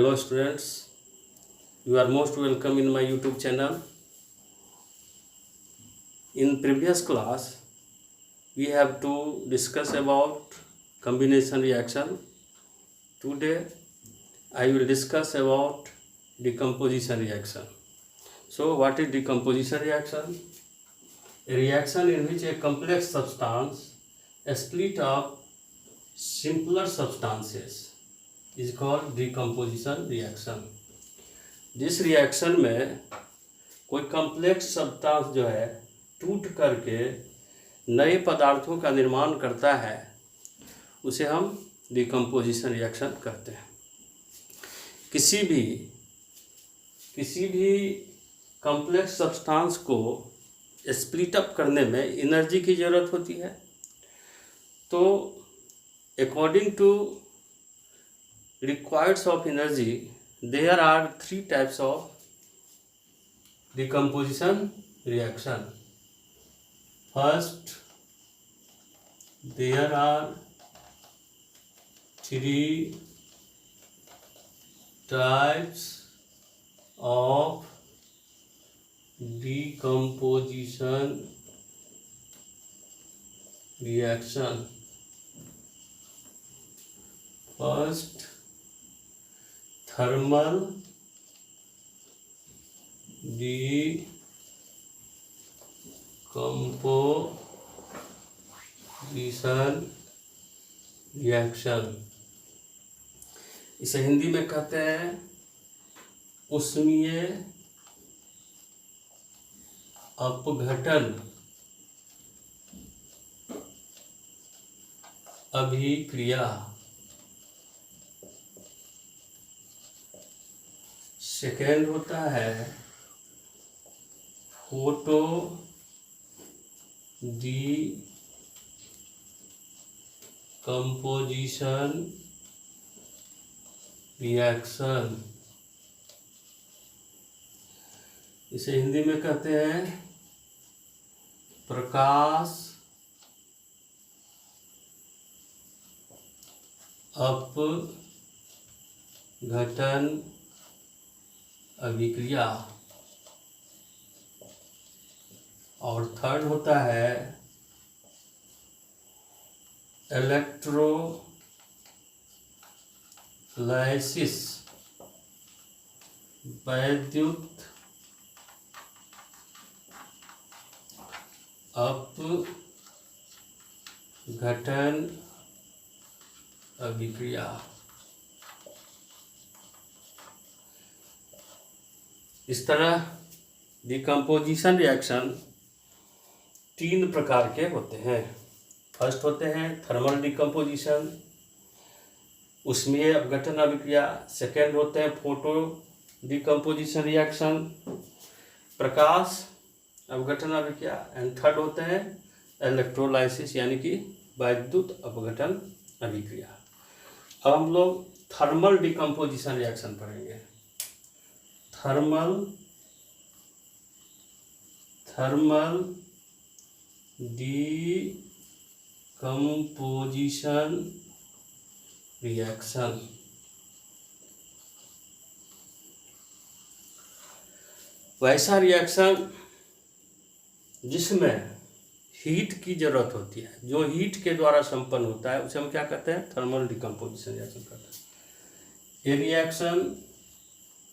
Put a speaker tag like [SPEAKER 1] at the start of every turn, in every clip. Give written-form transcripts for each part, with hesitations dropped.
[SPEAKER 1] Hello students, you are most welcome in my YouTube channel. In previous class, we have to discuss about combination reaction. Today, I will discuss about decomposition reaction. So, what is decomposition reaction? A reaction in which a complex substance split up simpler substances is called decomposition reaction. जिस reaction में कोई complex substance जो है टूट करके नए पदार्थों का निर्माण करता है उसे हम डिकम्पोजिशन रिएक्शन कहते हैं। किसी भी कॉम्प्लेक्स सब्सटेंस को स्प्लिट अप करने में एनर्जी की ज़रूरत होती है। तो according to requireds of energy there are three types of decomposition reaction. First, there are three types of decomposition reaction. First, thermal decomposition reaction, इसे हिंदी में कहते हैं ऊष्मीय अपघटन अभिक्रिया। सेकेंड होता है फोटो डिकम्पोजिशन रिएक्शन, इसे हिंदी में कहते हैं प्रकाश अपघटन अभिक्रिया। और थर्ड होता है इलेक्ट्रोलाइसिस वैद्युत अपघटन अभिक्रिया। इस तरह डिकम्पोजिशन रिएक्शन तीन प्रकार के होते हैं। फर्स्ट होते हैं थर्मल डिकम्पोजिशन, ऊष्मीय अपघटन अभिक्रिया। सेकेंड होते हैं फोटो डिकम्पोजिशन रिएक्शन, प्रकाश अपघटन अभिक्रिया। एंड थर्ड होते हैं इलेक्ट्रोलाइसिस यानी कि वैद्युत अपघटन अभिक्रिया। अब हम लोग थर्मल डिकम्पोजिशन रिएक्शन पढ़ेंगे। Thermal decomposition reaction. वैसा रिएक्शन जिसमें हीट की जरूरत होती है, जो हीट के द्वारा संपन्न होता है उसे हम क्या कहते हैं? थर्मल डिकम्पोजिशन रिएक्शन कहते हैं। ये reaction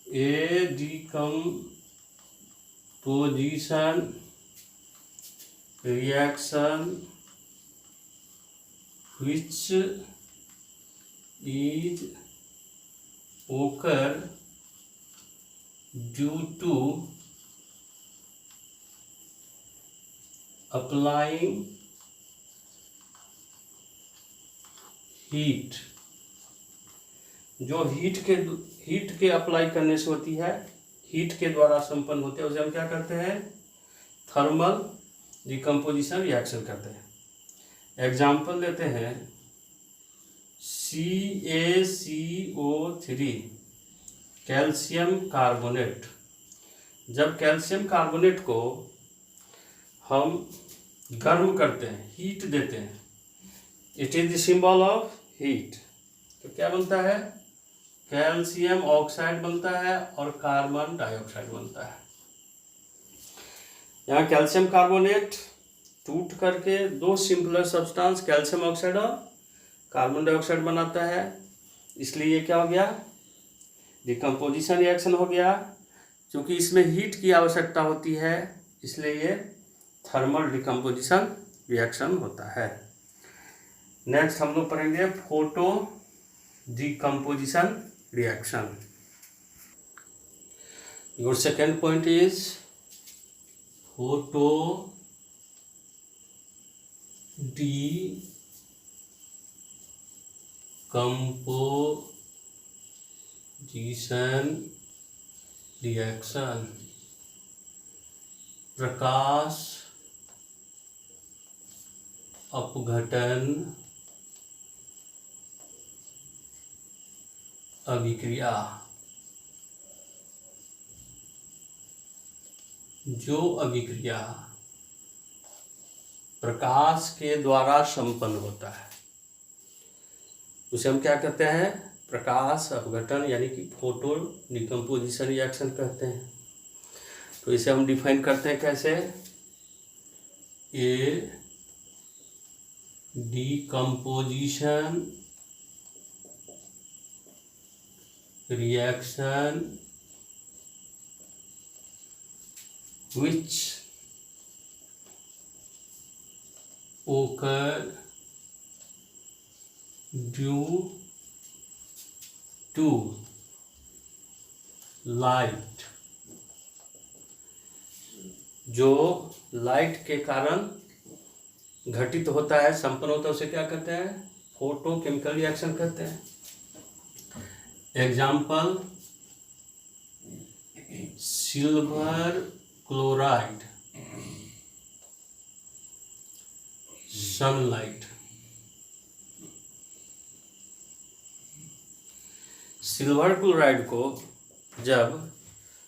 [SPEAKER 1] a decomposition reaction which is occur due to applying heat, जो हीट के अप्लाई करने से होती है, हीट के द्वारा संपन्न होते हैं, उसे हम क्या करते हैं? थर्मल डिकम्पोजिशन रिएक्शन करते हैं। एग्जाम्पल लेते हैं CaCO3 कैल्शियम कार्बोनेट। जब कैल्शियम कार्बोनेट को हम गर्म करते हैं, हीट देते हैं, it is the symbol of heat, तो क्या बनता है? कैल्शियम ऑक्साइड बनता है और कार्बन डाइऑक्साइड बनता है। यहाँ कैल्शियम कार्बोनेट टूट करके दो सिंपलर सब्सटेंस कैल्शियम ऑक्साइड और कार्बन डाइऑक्साइड बनाता है, इसलिए ये क्या हो गया, डिकम्पोजिशन रिएक्शन हो गया। क्योंकि इसमें हीट की आवश्यकता होती है इसलिए ये थर्मल डिकम्पोजिशन रिएक्शन होता है। नेक्स्ट हम लोग पढ़ेंगे photo decomposition reaction. Your second point is photo decomposition reaction. प्रकाश अपघटन अभिक्रिया। जो अभिक्रिया प्रकाश के द्वारा संपन्न होता है उसे हम क्या कहते हैं, प्रकाश अपघटन यानी कि फोटो डिकम्पोजिशन रिएक्शन कहते हैं। तो इसे हम डिफाइन करते हैं कैसे, a decomposition reaction which occur due to light। जो लाइट के कारण घटित होता है, संपन्न होता है, उसे क्या कहते हैं, फोटो केमिकल रिएक्शन कहते हैं। Example silver chloride sunlight. Silver chloride को जब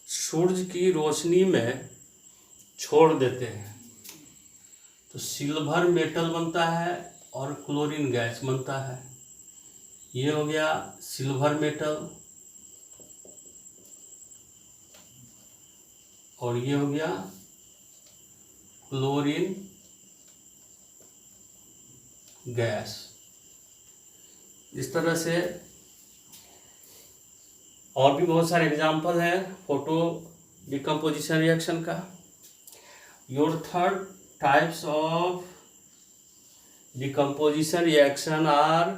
[SPEAKER 1] सूरज की रोशनी में छोड़ देते हैं तो सिल्वर मेटल बनता है और क्लोरीन गैस बनता है। ये हो गया सिल्वर मेटल और ये हो गया क्लोरीन गैस। इस तरह से और भी बहुत सारे एग्जाम्पल हैं फोटो डिकम्पोजिशन रिएक्शन का। Your third types of decomposition reaction are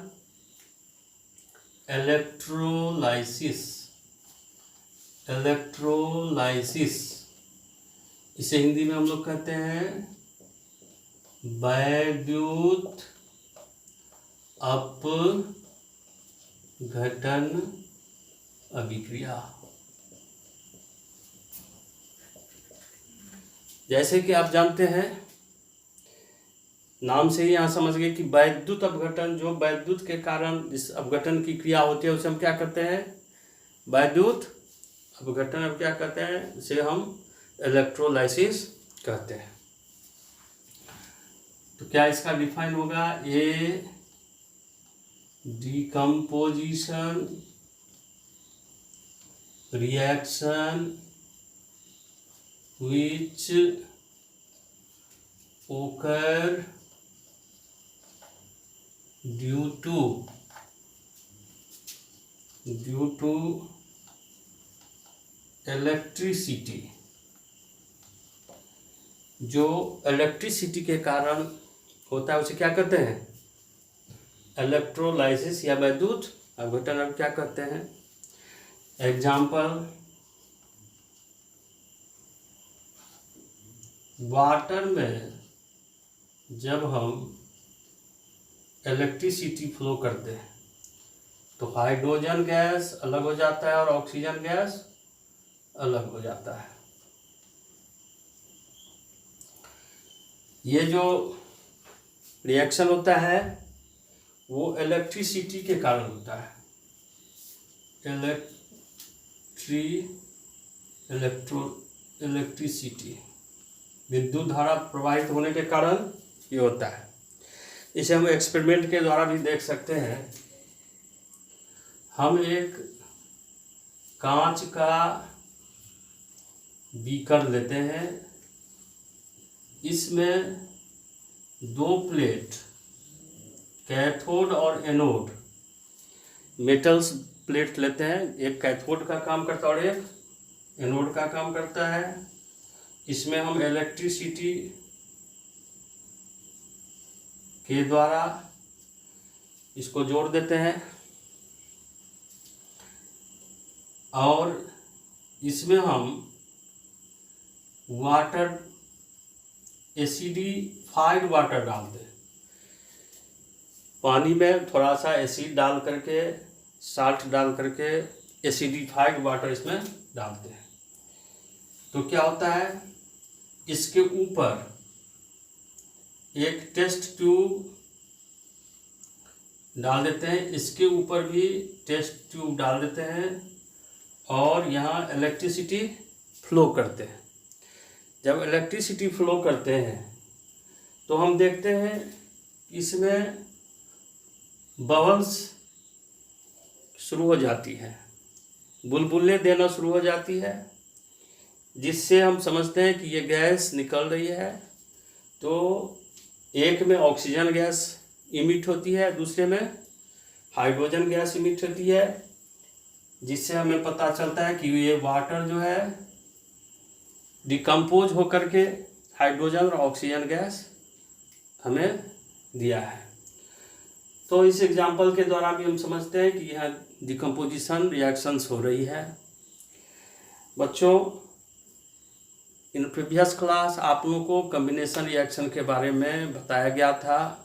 [SPEAKER 1] electrolysis. Electrolysis इसे हिंदी में हम लोग कहते हैं वैद्युत अपघटन अभिक्रिया। जैसे कि आप जानते हैं, नाम से ही यहाँ समझ गए कि वैद्युत अपघटन, जो वैद्युत के कारण जिस अपघटन की क्रिया होती है उसे हम क्या कहते हैं, वैद्युत अपघटन। अब क्या कहते हैं, इसे हम इलेक्ट्रोलाइसिस कहते हैं। तो क्या इसका डिफाइन होगा, a decomposition reaction which occur due to electricity। जो इलेक्ट्रिसिटी के कारण होता है उसे क्या कहते हैं, इलेक्ट्रोलाइसिस या वैद्युत अपघटन। अब क्या कहते हैं, एग्जाम्पल वाटर में जब हम इलेक्ट्रिसिटी फ्लो करते हैं तो हाइड्रोजन गैस अलग हो जाता है और ऑक्सीजन गैस अलग हो जाता है। ये जो रिएक्शन होता है वो इलेक्ट्रिसिटी के कारण होता है। इलेक्ट्रिसिटी विद्युत धारा प्रवाहित होने के कारण ये होता है। इसे हम एक्सपेरिमेंट के द्वारा भी देख सकते हैं। हम एक कांच का बीकर लेते हैं, इसमें 2 प्लेट कैथोड और एनोड मेटल्स प्लेट लेते हैं। एक कैथोड का काम करता है और एक एनोड का काम करता है। इसमें हम इलेक्ट्रिसिटी के द्वारा इसको जोड़ देते हैं और इसमें हम वाटर, एसिडिफाइड वाटर डालते हैं। पानी में थोड़ा सा एसिड डाल करके, साल्ट डाल करके एसिडिफाइड वाटर इसमें डालते हैं। तो क्या होता है, इसके ऊपर एक टेस्ट ट्यूब डाल देते हैं, इसके ऊपर भी टेस्ट ट्यूब डाल देते हैं और यहाँ इलेक्ट्रिसिटी फ्लो करते हैं। जब इलेक्ट्रिसिटी फ्लो करते हैं तो हम देखते हैं इसमें बबल्स शुरू हो जाती है, बुलबुलें देना शुरू हो जाती है, जिससे हम समझते हैं कि ये गैस निकल रही है। तो एक में ऑक्सीजन गैस इमिट होती है, दूसरे में हाइड्रोजन गैस इमिट होती है, जिससे हमें पता चलता है कि ये वाटर जो है डिकम्पोज होकर के हाइड्रोजन और ऑक्सीजन गैस हमें दिया है। तो इस एग्जाम्पल के द्वारा भी हम समझते हैं कि यह डिकम्पोजिशन रिएक्शंस हो रही है। बच्चों, इन प्रीवियस क्लास आप लोगों को कम्बिनेशन रिएक्शन के बारे में बताया गया था।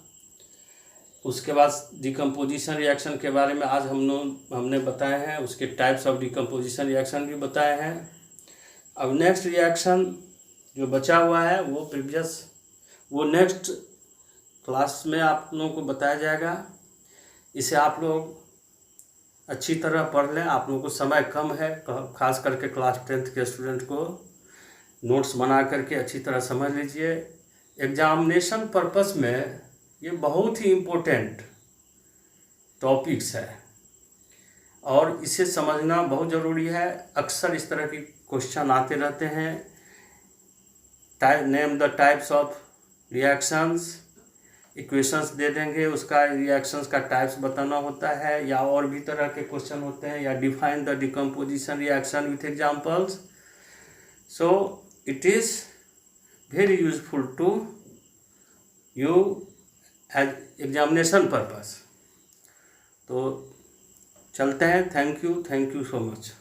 [SPEAKER 1] उसके बाद डिकम्पोजिशन रिएक्शन के बारे में आज हमने बताए हैं, उसके टाइप्स ऑफ डिकम्पोजिशन रिएक्शन भी बताए हैं। अब नेक्स्ट रिएक्शन जो बचा हुआ है वो नेक्स्ट क्लास में आप लोगों को बताया जाएगा। इसे आप लोग अच्छी तरह पढ़ लें, आप लोगों को समय कम है, खास करके क्लास 10th के स्टूडेंट को नोट्स बना करके अच्छी तरह समझ लीजिए। एग्जामिनेशन पर्पस में ये बहुत ही इम्पोर्टेंट टॉपिक्स है और इसे समझना बहुत ज़रूरी है। अक्सर इस तरह की क्वेश्चन आते रहते हैं। Name the types of reactions, equations दे देंगे, उसका रिएक्शंस का टाइप्स बताना होता है, या और भी तरह के क्वेश्चन होते हैं, या define the decomposition reaction with examples. So it is very useful to you as examination purpose. तो चलते हैं। Thank you so much.